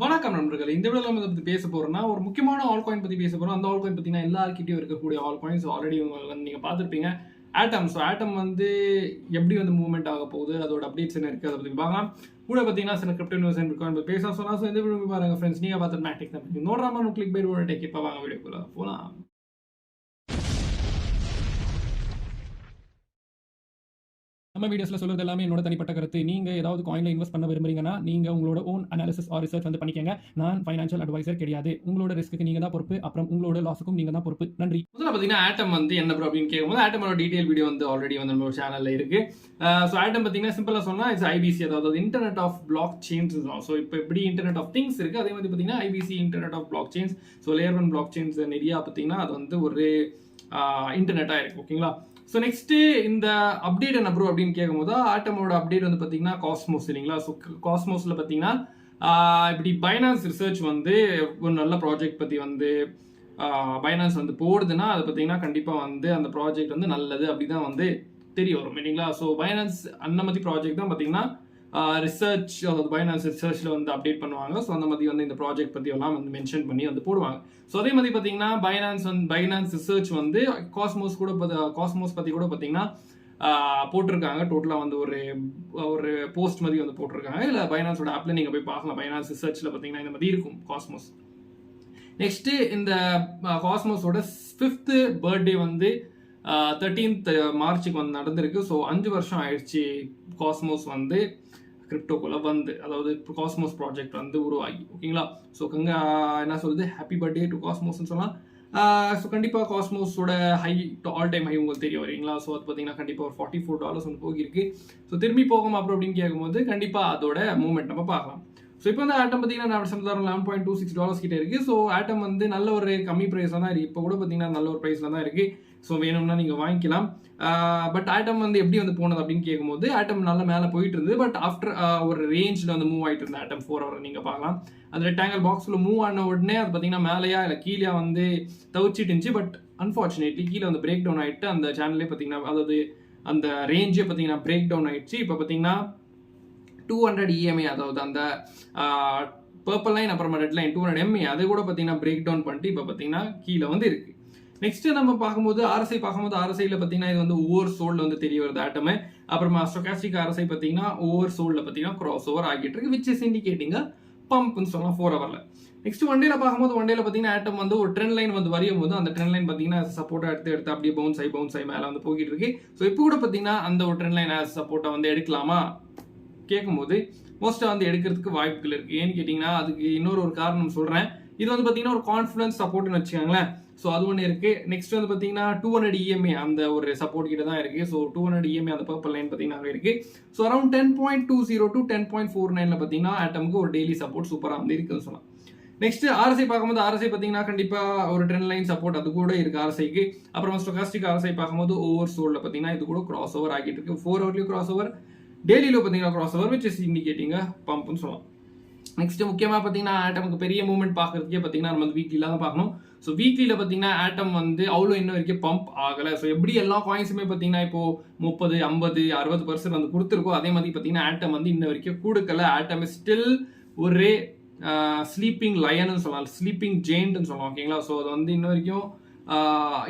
வணக்கம் நண்பர்களே. இந்த வீடியோல நம்ம பத்தி பேச போறோம்னா, ஒரு முக்கியமான ஆல் காயின் பத்தி பேச போறோம். அந்த ஆல் காயின் பார்த்தீங்கன்னா, எல்லார்கிட்டயும் இருக்கக்கூடிய ஆல் காயின்ஸ் ஆல்ரெடி வந்து நீங்க பார்த்திருப்பீங்க. ஆட்டம். ஆட்டம் வந்து எப்படி வந்து மூவ்மெண்ட் ஆக போகுது, அதோட அப்டேட்ஸ் என்ன இருக்கு, அத பத்தி பார்க்கலாம். கூட பார்த்தீங்கன்னா, சில கிரிப்டோ நியூஸ் அண்ட் பிட்காயின் பத்தி பேசலாம். ஸோ இந்த வீடியோ பாருங்க ஃப்ரெண்ட்ஸ். நீங்க பார்த்த மேக்டிக் தான் நோட்ராம கிளிக் பை ஒரு டெக். இப்ப வாங்க வீடியோக்குள்ள போலாம். நம்ம வீடியோஸ்ல சொல்றது எல்லாமே என்னோட தனிப்பட்ட கருத்து. நீங்க ஏதாவது காயின்ல இன்வெஸ்ட் பண்ண விரும்புறீங்கன்னா, நீங்க உங்களோட ஓன் அனாலிசிஸ் ஆர் ரிசர்ச் வந்து பண்ணிக்கங்க. நான் ஃபைனான்ஷியல் அட்வைசர் கிடையாது. உங்களோட ரிஸ்க்கு நீங்க தான் பொறுப்பு. அப்புறம் உங்களோட லாஸுக்கும் நீங்க தான் பொறுப்பு. நன்றி. முதல்ல பார்த்தீங்கன்னா, ஆட்டம் வந்து என்ன ப்ரோ அப்படின்னு கேட்கும்போது, ஆட்டமோட டீடைல் வீடியோ வந்து ஆல்ரெடி வந்து நம்ம சேனல்ல இருக்கு. ஸோ ஆட்டம் பார்த்தீங்கன்னா சிம்பிளா சொன்னா இட்ஸ் ஐபிசி, அதாவது internet of blockchains. So இப்போ எப்படி இன்டர்நெட் ஆஃப் திங்ஸ் இருக்கு, அதே மாதிரி பார்த்தீங்கன்னா IBC internet of blockchains. So layer 1 blockchains நிறைய பார்த்தீங்கன்னா அது வந்து ஒரு இன்டர்நெட்டா இருக்கு. ஓகேங்களா. ஸோ நெக்ஸ்ட் இந்த அப்டேட் என்ன ப்ரோ அப்படின்னு கேட்கும்போது, ஆட்டமோட அப்டேட் வந்து பார்த்தீங்கன்னா காஸ்மோஸ் இல்லைங்களா. ஸோ காஸ்மோஸில் பார்த்தீங்கன்னா இப்படி பைனான்ஸ் ரிசர்ச் வந்து ஒரு நல்ல ப்ராஜெக்ட் பற்றி வந்து பைனான்ஸ் வந்து போடுதுன்னா அது பார்த்தீங்கன்னா கண்டிப்பாக வந்து அந்த ப்ராஜெக்ட் வந்து நல்லது அப்படி தான் வந்து தெரிய வரும் இல்லைங்களா. ஸோ பைனான்ஸ் அந்த மாதிரி ப்ராஜெக்ட் தான் பார்த்தீங்கன்னா ரிசர்ச், அதாவது பைனான்ஸ் ரிசர்ச்சில் வந்து அப்டேட் பண்ணுவாங்க. ஸோ அந்த மாதிரி வந்து இந்த ப்ராஜெக்ட் பற்றி எல்லாம் வந்து மென்ஷன் பண்ணி வந்து போடுவாங்க. ஸோ அதே மாதிரி பார்த்தீங்கன்னா பைனான்ஸ் ரிசர்ச் வந்து காஸ்மோஸ் பற்றி கூட பார்த்தீங்கன்னா போட்டிருக்காங்க. டோட்டலாக வந்து ஒரு போஸ்ட் மாதிரி வந்து போட்டிருக்காங்க. இல்லை பைனான்ஸோட ஆப்பில் நீங்கள் போய் பார்க்கலாம். பைனான்ஸ் ரிசர்ச்சில் பார்த்தீங்கன்னா இந்த மாதிரி இருக்கும் காஸ்மோஸ். நெக்ஸ்ட் இந்த காஸ்மோஸோட 5th பர்த்டே வந்து 13th மார்ச்சுக்கு வந்து நடந்திருக்கு. ஸோ 5 வருஷம் ஆயிடுச்சு காஸ்மோஸ் வந்து கிரிப்டோக்குள்ள வந்து, அதாவது காஸ்மோஸ் ப்ராஜெக்ட் வந்து உருவாகி. ஓகேங்களா. ஸோ என்ன சொல்லுது, ஹாப்பி பர்த்டே டு காஸ்மோஸ்ன்னு சொல்லலாம். ஸோ கண்டிப்பாக காஸ்மோஸோட ஆல் டைம் ஹை உங்களுக்கு தெரிய வரீங்களா. ஸோ அது பார்த்தீங்கன்னா கண்டிப்பாக ஒரு $44 வந்து போகிருக்கு. ஸோ திரும்பி போகும் அப்புறம் அப்படின்னு கேட்கும்போது கண்டிப்பாக அதோட மூவ்மெண்ட் நம்ம பார்க்கலாம். ஸோ இப்போ வந்து ஆட்டம் பார்த்தீங்கன்னா $11.26 கிட்ட இருக்கு. ஸோ ஆட்டம் வந்து நல்ல ஒரு கம்மி ப்ரைஸில் தான் இருக்கு. இப்போ கூட பார்த்தீங்கன்னா நல்ல ஒரு ப்ரைஸில் தான் இருக்கு. ஸோ வேணும்னா நீங்கள் வாங்கிக்கலாம். பட் ஆட்டம் வந்து எப்படி வந்து போனது அப்படின்னு கேட்கும்போது, ஆட்டம் நல்ல மேலே போயிட்டு இருந்தது. பட் ஆஃப்டர் ஒரு ரேஞ்சில் வந்து மூவ் ஆகிட்டு இருந்தது ஆட்டம் 4 ஹவர் நீங்கள் பார்க்கலாம். அந்த ரெக்டாங்கல் பாக்ஸில் மூவ் ஆன உடனே அது பார்த்தீங்கன்னா மேலேயா இல்லை கீழே வந்து தவிச்சிட்டு இருந்துச்சு. பட் அன்ஃபார்ச்சுனேட்லி கீழே வந்து பிரேக் டவுன் ஆகிட்டு அந்த சேனல்லே பார்த்தீங்கன்னா, அதாவது அந்த ரேஞ்சே பார்த்தீங்கன்னா பிரேக் டவுன் ஆகிடுச்சு. இப்போ பார்த்தீங்கன்னா 200 EMA, அதாவது அந்த பர்பிள் லைன் அப்புறமா ரெட் லைன் 200 MA அதை கூட பார்த்தீங்கன்னா பிரேக் டவுன் பண்ணிட்டு இப்போ பார்த்தீங்கன்னா கீழே வந்து இருக்கு. நெக்ஸ்ட் நம்ம பார்க்கும்போது ஆர்எஸ்ஐல பார்த்தீங்கன்னா இது வந்து ஓவர் சோல்ல வந்து தெரிய வருது ஆட்டமே. அப்புறமா ஸ்டோகாஸ்டிக் ஆர்எஸ்ஐ பார்த்தீங்கன்னா ஓவர் சோல்ல பார்த்தீங்கன்னா கிராஸ் ஓவர் ஆகிட்டு இருக்கு, விச் இஸ் இண்டிகேட்டிங் பம்ப்னு சொல்லலாம் 4 ஹவர்ல. நெக்ஸ்ட் ஒன்டேல பார்க்கும்போது ஒன்டேல பார்த்தீங்கன்னா ஆட்டம் வந்து ஒரு ட்ரெண்ட் லைன் வந்து வரையும் போது அந்த ட்ரெண்ட் லைன் பார்த்தீங்கன்னா சப்போர்ட்டா எடுத்து அப்படியே பவுன்ஸ் ஆகி மேலே வந்து போயிட்டு இருக்கு. ஸோ இப்போ கூட பார்த்தீங்கன்னா அந்த ஒரு ட்ரெண்ட் லைன் சப்போர்ட்டை வந்து எடுக்கலாமா கேட்கும்போது மோஸ்ட்டாக வந்து எடுக்கிறதுக்கு வாய்ப்புகள் இருக்கு. ஏன்னு கேட்டிங்கன்னா அதுக்கு இன்னொரு காரணம் சொல்கிறேன். இது வந்து பார்த்தீங்கன்னா ஒரு கான்ஃபிடன்ஸ் சப்போர்ட்னு வச்சுக்கோங்களேன். ஸோ அது ஒன்று இருக்கு. நெக்ஸ்ட் வந்து பார்த்தீங்கன்னா 200 EMA அந்த ஒரு சப்போர்ட் கிட்ட தான் இருக்கு. ஸோ 200 EMA அந்த பர்பிள் லைன் பார்த்தீங்கன்னா இருக்கு. ஸோ அரௌண்ட் 10.20 to 10.49 பார்த்தீங்கன்னா ஆட்டமுக்கு ஒரு டெய்லி சப்போர்ட் சூப்பராக வந்து இருக்குன்னு சொல்லலாம். நெக்ஸ்ட் ஆர்எஸ்ஐ பார்க்கும்போது ஆர்எஸ்ஐ பார்த்தீங்கன்னா கண்டிப்பாக ஒரு ட்ரெண்ட் லைன் சப்போர்ட் அது கூட இருக்கு ஆர்எஸ்ஐக்கு. அப்புறம் ஸ்டோகாஸ்டிக் ஆர்எஸ்ஐ பார்க்கும்போது ஓவர் சோல்ல பார்த்தீங்கன்னா இது கூட கிராஸ் ஓவர் ஆகிட்டு இருக்கு. 4 ஹவர்லயும் கிராஸ் ஓவர், டெய்லியில் பார்த்தீங்கன்னா cross over, which is indicating பம்ப்னு சொல்லலாம். நெக்ஸ்ட் முக்கியமாக பார்த்தீங்கன்னா ஆட்டமுக்கு பெரிய மூவ்மெண்ட் பார்க்கறதுக்கே பார்த்தீங்கன்னா நம்ம வந்து வீக்லியில் தான் பார்க்கணும். ஸோ வீக்லியில் பார்த்தீங்கன்னா ஆட்டம் வந்து அவ்வளோ இன்னும் வரைக்கும் பம்ப் ஆகலை. ஸோ எப்படி எல்லா காயின்ஸுமே பார்த்தீங்கன்னா இப்போ 30, 50, 60% வந்து கொடுத்துருக்கோ அதே மாதிரி பார்த்தீங்கன்னா ஆட்டம் வந்து இன்ன வரைக்கும் கொடுக்கல. ஆட்டம் ஸ்டில் ஒரு ஸ்லீப்பிங் லயன்னு சொல்லலாம், ஸ்லீப்பிங் ஜெயிண்ட்னு சொல்லலாம். ஓகேங்களா. ஸோ அது வந்து இன்ன வரைக்கும்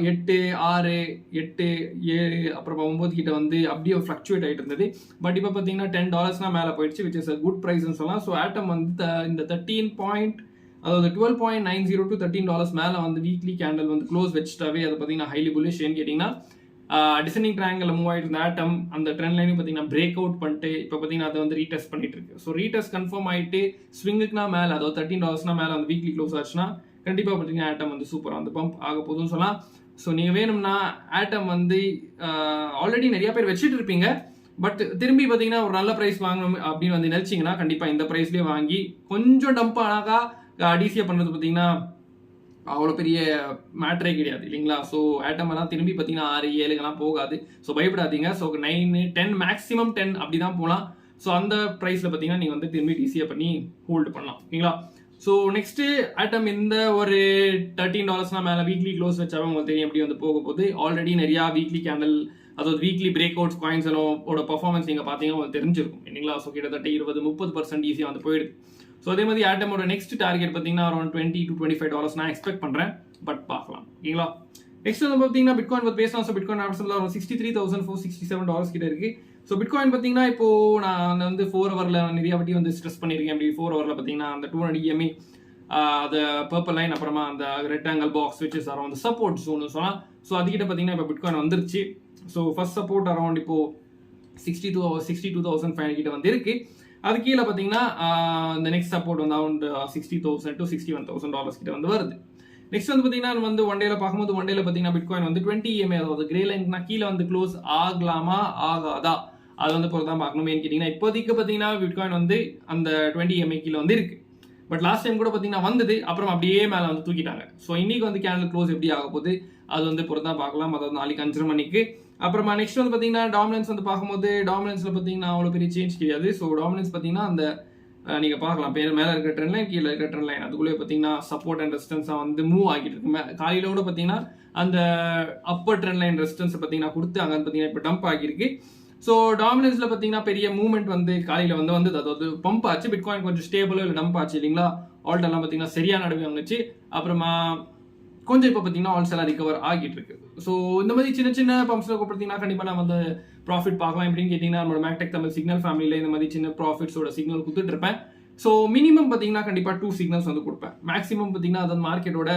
8, 6, 8, 7 அப்புறமா 9 கிட்ட வந்து அப்படியே ஃப்ளக்சுவேட் ஆகிட்டு இருந்தது. பட் இப்போ பார்த்தீங்கன்னா $10 மேலே போயிடுச்சு, விச் இஸ் அ குட் ப்ரைஸ்ன்னு சொல்லலாம். ஸோ ஆட்டம் வந்து இந்த 12.90 to $13 மேலே வந்து வீக்லி கேண்டல் வந்து க்ளோஸ் வச்சுட்டாவே அது பார்த்தீங்கன்னா ஹைலி புல்லிஷ். ஏன்னு கேட்டிங்கன்னா டிசைனிங் ட்ரையாங்கிள் மூவ் ஆகிட்டு இருந்த ஆட்டம் அந்த ட்ரெண்ட் லைனையும் பார்த்தீங்கன்னா பிரேக் அவுட் பண்ணிட்டு இப்போ பார்த்தீங்கன்னா அதை வந்து ரீடெஸ்ட் பண்ணிட்டு இருக்கு. ஸோ ரீடெஸ்ட் கன்ஃபார்ம் ஆகிட்டு ஸ்விங்குக்குனா மேலே, அதாவது $13 மேலே அந்த வீக்லி க்ளோஸ் ஆச்சுன்னா கண்டிப்பாக பார்த்தீங்கன்னா ஆட்டம் வந்து சூப்பராக வந்து பம்ப் ஆக போதும்னு சொல்லலாம். ஸோ நீங்கள் வேணும்னா ஆட்டம் வந்து ஆல்ரெடி நிறைய பேர் வச்சுட்டு இருப்பீங்க. பட் திரும்பி பார்த்தீங்கன்னா ஒரு நல்ல ப்ரைஸ் வாங்கணும் அப்படின்னு வந்து நினச்சிங்கன்னா கண்டிப்பாக இந்த ப்ரைஸ்லேயே வாங்கி கொஞ்சம் டம்ப் ஆனாக்கா டிசிஏ பண்ணுறது பார்த்தீங்கன்னா அவ்வளோ பெரிய மேட்ரே கிடையாது இல்லைங்களா. ஸோ ஆட்டம் எல்லாம் திரும்பி பார்த்தீங்கன்னா 6, 7 போகாது. ஸோ பயப்படாதீங்க. ஸோ 9, 10 மேக்ஸிமம் 10 அப்படி தான் போகலாம். ஸோ அந்த ப்ரைஸில் பார்த்தீங்கன்னா நீங்கள் வந்து திரும்பி டிசிஏ பண்ணி ஹோல்டு பண்ணலாம். ஓகேங்களா. ஸோ நெக்ஸ்ட் ஆட்டம் இந்த ஒரு $13 மேலே வீக்லி க்ளோஸ் வச்சாவே உங்களுக்கு தெரியும் எப்படி வந்து போக போகுது. ஆல்ரெடி நிறையா வீக்லி கேண்டல், அதாவது வீக்லி பிரேக் அவுட்ஸ் காயின்ஸ் எல்லாம் பர்ஃபார்மன்ஸ் நீங்கள் பார்த்தீங்கன்னா உங்களுக்கு தெரிஞ்சிருக்கும் இல்லைங்களா. ஸோ கிட்டத்தட்ட 20-30% ஈஸியாக வந்து போயிடுது. ஸோ அதே மாதிரி ஆட்டமோட நெக்ஸ்ட் டார்கெட் பார்த்தீங்கன்னா அரௌண்ட் $20 to $25 நான் எக்ஸ்பெக்ட் பண்ணுறேன். பட் பார்க்கலாம். ஓகேங்களா? நெக்ஸ்ட் வந்து பார்த்தீங்கன்னா பிட்காயின் பற்றி பேசலாம். ஸோ பிட்காயின் ஆப்ஷனில் ஒரு $63,467 கிட்ட இருக்கு. ஸோ பிட்காயின் பார்த்தீங்கன்னா இப்போ நான் வந்து 4 ஹவரில் நிறைய வாட்டி வந்து ஸ்ட்ரெஸ் பண்ணியிருக்கேன். அப்படி 4 ஹவரில் பார்த்தீங்கன்னா அந்த 200 EMA அந்த பர்பிள் லைன் அப்புறமா அந்த rectangle box which is around support zone சொல்லலாம். ஸோ அதுக்கிட்ட பார்த்தீங்கன்னா இப்போ பிட்காயின் வந்துருச்சு. ஸோ ஃபர்ஸ்ட் சப்போர்ட் அரௌண்ட் இப்போ 62,500 கிட்ட வந்து இருக்கு. அது கீழே பார்த்தீங்கன்னா இந்த நெக்ஸ்ட் சப்போர்ட் வந்து அரௌண்ட் $60,000 to $61,000 கிட்ட வந்து வருது. நெக்ஸ்ட் வந்து பார்த்தீங்கன்னா வந்து ஒன் டேல பார்க்கும்போது ஒன் டேல பார்த்தீங்கன்னா பிட்காயின் வந்து 20 EMA அதாவது கிரே லைன்னா கீழே வந்து க்ளோஸ் ஆகலாமா ஆகாதா அது வந்து பொறுத்து தான் பார்க்கணும். ஏன்னு கேட்டிங்கன்னா இப்போதைக்கு பார்த்தீங்கன்னா பிட்காயின் வந்து அந்த 20 EMA கீழே வந்து இருக்கு. பட் லாஸ்ட் டைம் கூட பார்த்தீங்கன்னா வந்தது, அப்புறம் அப்படியே மேலே வந்து தூக்கிட்டாங்க. ஸோ இன்னைக்கு வந்து கேண்டில் க்ளோஸ் எப்படி ஆக போகுது அது வந்து பொறுத்து தான் பார்க்கலாம். அதாவது நாளைக்கு 5:30 மணிக்கு. அப்புறமா நெக்ஸ்ட் வந்து பார்த்தீங்கன்னா டாமினன்ஸ் வந்து பார்க்கும்போது டாமினன்ஸில் பார்த்தீங்கன்னா அவ்வளோ பெரிய சேஞ்ச் கிடையாது. ஸோ டாமினன்ஸ் பார்த்தீங்கன்னா அந்த நீங்கள் பார்க்கலாம் மேலே இருக்கிற ட்ரெண்ட் லைன் கீழே இருக்கிற ட்ரெண்ட் லைன் அதுக்குள்ளே பார்த்தீங்கன்னா சப்போர்ட் அண்ட் ரெசிஸ்டன்ஸாக வந்து மூவ் ஆகிட்டு இருக்கு. காலையில் கூட பார்த்தீங்கன்னா அந்த அப்பர் ட்ரெண்ட் லைன் ரெசிஸ்டன்ஸ் பார்த்தீங்கன்னா கொடுத்து அங்கே பார்த்தீங்கன்னா இப்போ டம்ப் ஆகியிருக்கு. ஸோ டாமினன்ஸில் பார்த்தீங்கன்னா பெரிய மூவ்மெண்ட் வந்து காலையில் வந்து வந்தது, அதாவது பம்ப் ஆச்சு. பிட்காயின் கொஞ்சம் ஸ்டேபிளோ இல்லை டம்ப் ஆச்சு இல்லைங்களா. ஆல்ட் எல்லாம் பார்த்தீங்கன்னா சரியான நடுவே வந்துச்சு. அப்புறமா கொஞ்சம் இப்போ பார்த்தீங்கன்னா ஆல்ஸ் எல்லாம் ரிகவர் ஆகிட்டு இருக்கு. ஸோ இந்த மாதிரி சின்ன சின்ன பம்ப்ஸில் பார்த்தீங்கன்னா கண்டிப்பாக நம்ம வந்து ப்ராஃபிட் பார்க்கலாம். எப்படின்னு கேட்டிங்கன்னா நம்மளோட மேக்டெக் தமிழ் சிக்னல் ஃபேமிலியில் இந்த மாதிரி சின்ன ப்ராஃபிட்ஸோட சிக்னல் கொடுத்துட்டு இருப்பேன். ஸோ மினிமம் பார்த்தீங்கன்னா கண்டிப்பாக 2 சிக்னல்ஸ் வந்து கொடுப்பேன். மேக்ஸிமம் பார்த்தீங்கன்னா அது மார்க்கெட்டோட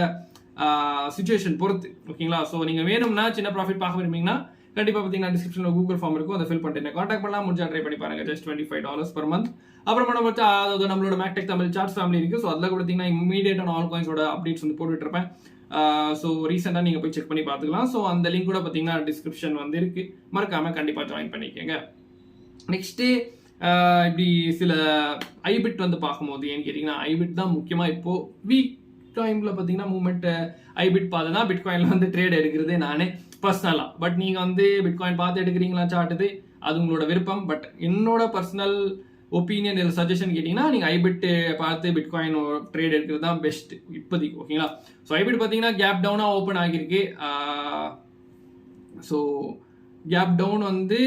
சிச்சுவேஷன் பொறுத்து. ஓகேங்களா? ஸோ நீங்கள் வேணும்னா சின்ன ப்ராஃபிட் பார்க்க விரும்புறீங்கன்னா கண்டிப்பாக பார்த்தீங்கன்னா டிஸ்கிரிப்ஷனில் கூகுள் ஃபார்ம் இருக்கும், அதை ஃபில் பண்ணிட்டு கான்டாக்ட் பண்ணலாம். முடிஞ்சா ட்ரை பண்ணி பாருங்க. Just $25 per month. அப்புறமா நம்ம அதாவது நம்மளோட மேக்டெக் தமிழ் சார்ட்ஸ் ஃபேமிலி இருக்கு. ஸோ அதில் கொடுத்தீங்கன்னா இமீடியட்டான ஆல் காயின்ஸோட அப்டேட்ஸ் வந்து போட்டுட்டு இருப்பேன். ஸோ ரீசெண்டாக நீங்கள் போய் செக் பண்ணி பார்த்துக்கலாம். ஸோ அந்த லிங்க் கூட பார்த்தீங்கன்னா டிஸ்கிரிப்ஷன் வந்து இருக்கு, மறக்காம கண்டிப்பாக ஜாயின் பண்ணிக்கோங்க. நெக்ஸ்ட்டு இப்படி சில ஐபிட் வந்து பார்க்கும்போது ஏன்னு கேட்டிங்கன்னா ஐபிட் தான் முக்கியமாக இப்போ வீக் டைமில் பார்த்தீங்கன்னா மூவ்மெண்ட் ஐபிட் பார்த்து தான் பிட்காயினில் வந்து ட்ரேட் எடுக்கிறது நானே பர்சனலாக. பட் நீங்கள் வந்து பிட்காயின் பார்த்து எடுக்கிறீங்களா சார்ட்டுது அது உங்களோட விருப்பம். பட் என்னோட பர்சனல் ஒப்பீனியன் இல்லை சஜஷன் கேட்டிங்கன்னா நீங்கள் ஐபிட் பார்த்து பிட்காயின் ட்ரேட் எடுக்கிறது தான் பெஸ்ட் இப்போதைக்கு. ஓகேங்களா? ஸோ ஐபிட் பார்த்தீங்கன்னா கேப் டவுனாக ஓப்பன் ஆகியிருக்கு. ஸோ கேப் டவுன் வந்து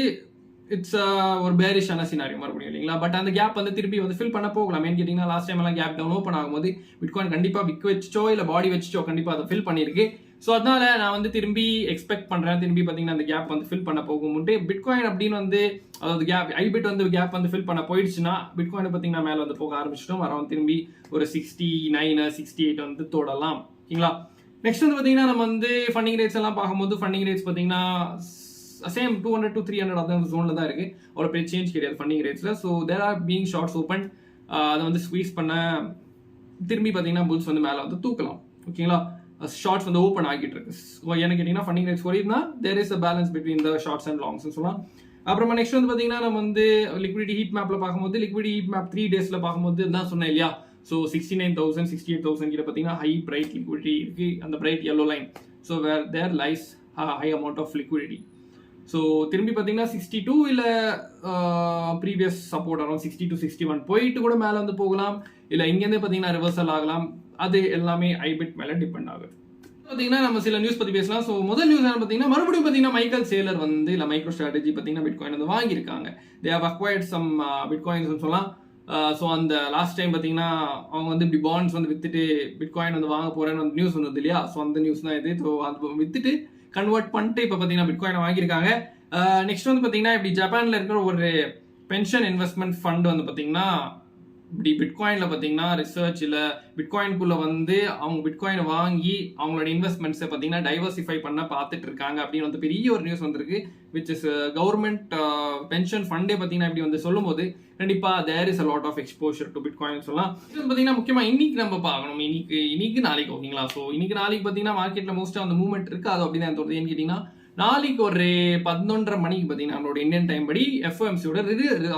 இட்ஸ் ஒரு பேரிஷான சினாரியோ மறுபடியும் இல்லைங்களா. பட் அந்த கேப் வந்து திருப்பி வந்து ஃபில் பண்ண போகலாம். ஏன்னு கேட்டிங்கன்னா லாஸ்ட் டைம் எல்லாம் கேப் டவுன் ஓப்பன் ஆகும்போது பிட்காயின் கண்டிப்பாக விக் வச்சோ இல்லை பாடி வச்சோ கண்டிப்பாக அதை ஃபில் பண்ணியிருக்கு. ஸோ அதனால நான் வந்து திரும்பி எக்ஸ்பெக்ட் பண்ணுறேன் திரும்பி பார்த்தீங்கன்னா அந்த கேப் வந்து ஃபில் பண்ண போகும்போது பிட்காயின் அப்படின்னு வந்து அதாவது கேப் ஐபிட் வந்து கேப் வந்து ஃபில் பண்ண போயிடுச்சுன்னா பிட்காயின் பார்த்தீங்கன்னா மேலே வந்து போக ஆரம்பிச்சிட்டோம். அரௌண்ட் திரும்பி ஒரு 69 68 வந்து தோடலாம். ஓகேங்களா? நெக்ஸ்ட் வந்து பார்த்தீங்கன்னா நம்ம வந்து ஃபண்டிங் ரேட்ஸ் எல்லாம் பார்க்கும்போது ஃபண்டிங் ரேட்ஸ் பார்த்தீங்கன்னா சேம் 200 to 300 அந்த ஜோனில் தான் இருக்குது. அவ்வளோ பெரிய சேஞ்ச் கிடையாது ஃபண்டிங் ரேட்ஸில். So there are being shorts open. அதை வந்து ஸ்குவீஸ் பண்ண திரும்பி பார்த்தீங்கன்னா புல்ஸ் வந்து மேலே வந்து தூக்கலாம். ஓகேங்களா? ஷார்ட்ஸ் வந்து ஓப்பன் ஆகிட்டு இருக்கு. என்ன கேட்டிங்கன்னா ஃபண்டிங் ரேட்ஸ் குறையுதுன்னா there is a balance between the shorts and longs சொல்லலாம். அப்புறமா நெக்ஸ்ட் வந்து பார்த்தீங்கன்னா நம்ம வந்து லிக்விடிட்டி ஹீட் மேப்பில் பார்க்கும்போது லிக்விடிட்டி ஹீட் மேப் 3 டேஸில் பார்க்கும்போது தான் சொன்னேன் இல்லையா. ஸோ 69,000 68,000 கிட்ட பார்த்தீங்கன்னா ஹை பிரைட் லிக்விடிட்டி இருக்குது. அந்த bright yellow line. So where there lies high amount of liquidity. So திரும்பி பார்த்தீங்கன்னா 62 இல்லை ப்ரீவியஸ் சப்போர்ட் அரௌண்ட் 60 to 61 போயிட்டு கூட மேலே வந்து போகலாம். இல்லை இங்கேருந்தே பார்த்தீங்கன்னா ரிவர்சல் ஆகலாம். அது எல்லாமே ஐபிட் மேலே டிபெண்ட் ஆகுது. பார்த்தீங்கன்னா நம்ம சில நியூஸ் பற்றி பேசலாம். ஸோ முதல் நியூஸ் என்ன பார்த்தீங்கன்னா மறுபடியும் பார்த்தீங்கன்னா மைக்கேல் சேலர் வந்து இல்லை மைக்ரோ ஸ்ட்ராட்டஜி பார்த்தீங்கன்னா பிட்காயின் வந்து வாங்கியிருக்காங்க. They have acquired some bitcoins சொல்லலாம். ஸோ அந்த லாஸ்ட் டைம் பார்த்தீங்கன்னா அவங்க வந்து இப்படி பாண்ட்ஸ் வந்து வித்துட்டு பிட்காயின் வந்து வாங்க போகிறேன்னு வந்து நியூஸ் வந்தது இல்லையா. ஸோ அந்த நியூஸ் தான் இது. ஸோ அது வித்துட்டு கன்வெர்ட் பண்ணிட்டு இப்போ பார்த்தீங்கன்னா பிட்காயினை வாங்கியிருக்காங்க. நெக்ஸ்ட் வந்து பார்த்தீங்கன்னா இப்படி ஜப்பானில் இருக்கிற ஒரு பென்ஷன் இன்வெஸ்ட்மெண்ட் ஃபண்ட் வந்து பார்த்தீங்கன்னா இப்படி பிட்காயினில் பார்த்தீங்கன்னா ரிசர்ச் இல்லை பிட்காயின்குள்ளே வந்து அவங்க பிட்காயினை வாங்கி அவங்களோட இன்வெஸ்ட்மெண்ட்ஸை பார்த்தீங்கன்னா டைவர்சிஃபை பண்ண பார்த்துட்டு இருக்காங்க அப்படின்னு வந்து பெரிய ஒரு நியூஸ் வந்திருக்கு. விச் இஸ் கவர்மெண்ட் பென்ஷன் ஃபண்டே பார்த்தீங்கன்னா இப்படி வந்து சொல்லும் போது கண்டிப்பாக there is a lot of exposure to bitcoin சொல்லலாம். இது பார்த்தீங்கன்னா முக்கியமாக இன்னைக்கு நம்ம பார்க்கணும். இன்னைக்கு நாளைக்கு. ஓகேங்களா? ஸோ இன்னைக்கு நாளைக்கு பார்த்தீங்கன்னா மார்க்கெட்டில் மோஸ்ட்டாக அந்த மூவ்மெண்ட் இருக்குது. அது அப்படி தான் தோணுது. ஏன்னு கேட்டிங்கன்னா நாளைக்கு ஒரு 11:30 மணிக்கு பார்த்தீங்கன்னா நம்மளோட இந்தியன் டைம் படி எஃப்எம்சியோட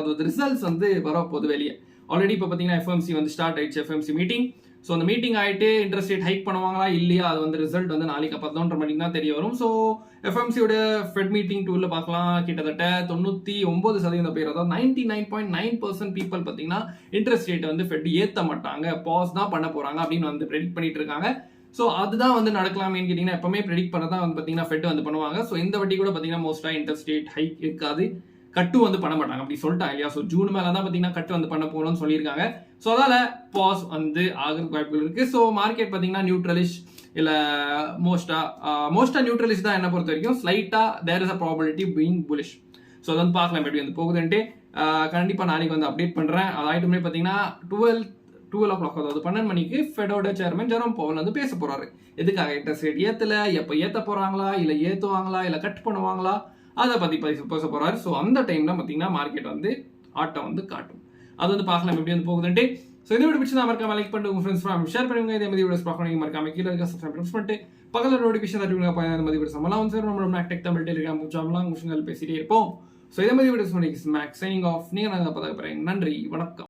அதாவது ரிசல்ட்ஸ் வந்து வரப்போகுது வெளியே. ஆல்ரெடி இப்போ பார்த்தீங்கன்னா எஃப்எம்சி வந்து ஸ்டார்ட் ஆயிடுச்சு. FMC meeting. ஸோ அந்த மீட்டிங் ஆகிட்டு இன்ட்ரெஸ்ட் ரேட் ஹைக் பண்ணுவாங்களா இல்லையா அது வந்து ரிசல்ட் வந்து நாளைக்கு 11:30 மணிக்கு தான் தெரிய வரும். ஸோ எஃப்எம்சியோட ஃபெட் மீட்டிங் டூலில் பார்க்கலாம். கிட்டத்தட்ட 99% பேர் அதாவது 99.9% பீப்புள் பார்த்தீங்கன்னா இன்ட்ரெஸ்ட் ரேட் வந்து ஃபெட் ஏற்ற மாட்டாங்க, பாஸ் தான் பண்ண போகிறாங்க அப்படின்னு வந்து ப்ரெடிக்ட் பண்ணிட்டு இருக்காங்க. ஸோ அதுதான் வந்து நடக்கலாமேன்னு கேட்டிங்கன்னா எப்பவுமே ப்ரெடிக்ட் பண்ணதான் வந்து பார்த்தீங்கன்னா ஃபெட் வந்து பண்ணுவாங்க. ஸோ இந்த வாட்டி கூட பார்த்தீங்கன்னா மோஸ்ட்டாக இன்ட்ரெஸ்ட் ரேட் ஹைக் இருக்காது. கட்டு வந்து பண்ண மாட்டாங்க அப்படி சொல்லிட்டாங்க இல்லையா. ஸோ ஜூன் மேலே தான் பார்த்தீங்கன்னா கட்டு வந்து பண்ண போகணும்னு சொல்லியிருக்காங்க. ஸோ அதால் பாஸ் வந்து ஆகிறதுக்கு வாய்ப்புகள் இருக்குது. ஸோ மார்க்கெட் பார்த்தீங்கன்னா நியூட்ரலிஷ் இல்லை மோஸ்ட்டாக நியூட்ரலிஷ் தான் என்ன பொறுத்த வரைக்கும். ஸ்லைட்டாக there is a probability being bullish. So அது வந்து பார்க்கலாம் எப்படி வந்து போகுதுன்ட்டு. கண்டிப்பாக நாளைக்கு வந்து அப்டேட் பண்ணுறேன். அது ஆகிட்டுமே பார்த்தீங்கன்னா 12 o'clock, அதாவது 12 மணிக்கு ஃபெடோட சேர்மன் ஜெரோம் பவல் வந்து பேச போறாரு. எதுக்காக இன்ட்ரெஸ்ட் ரேட் ஏத்தல, எப்போ ஏத்த போறாங்களா, இல்லை ஏற்றுவாங்களா, இல்லை கட் பண்ணுவாங்களா, அதை பற்றி பேச போறாரு. ஸோ அந்த டைம்ல பார்த்தீங்கன்னா மார்க்கெட் வந்து ஆட்டம் வந்து காட்டும். அது வந்து பார்க்கலாம் எப்படி வந்து போகுதுன்ட்டு. ஸோ இந்த வீடியோ பிடிச்சா மறக்காம லைக் பண்ணிட்டு உங்க ஃப்ரெண்ட்ஸ் ஷேர் பண்ணுங்க. இதே மாதிரி வீடியோஸ் பார்க்கணும் மறக்காம கீழே இருக்க சப்ஸ்கிரைப் பண்ணிட்டு பக்கத்தில் நோட்டிஃபிகேஷன் தட்டுவீங்க. இந்த மாதிரி வீடியோஸ் நம்மளாம் வந்து நம்மளோட மேக்டெக் தமிழ் டெலிகிராம் சேனல்லாம் விஷயங்கள் பேசிட்டே இருப்போம். ஸோ இதே மாதிரி வீடியோஸ் மேக்ஸ் சைனிங் ஆஃப். நீங்கள் நாங்கள் பார்க்க போகிறேன். நன்றி, வணக்கம்.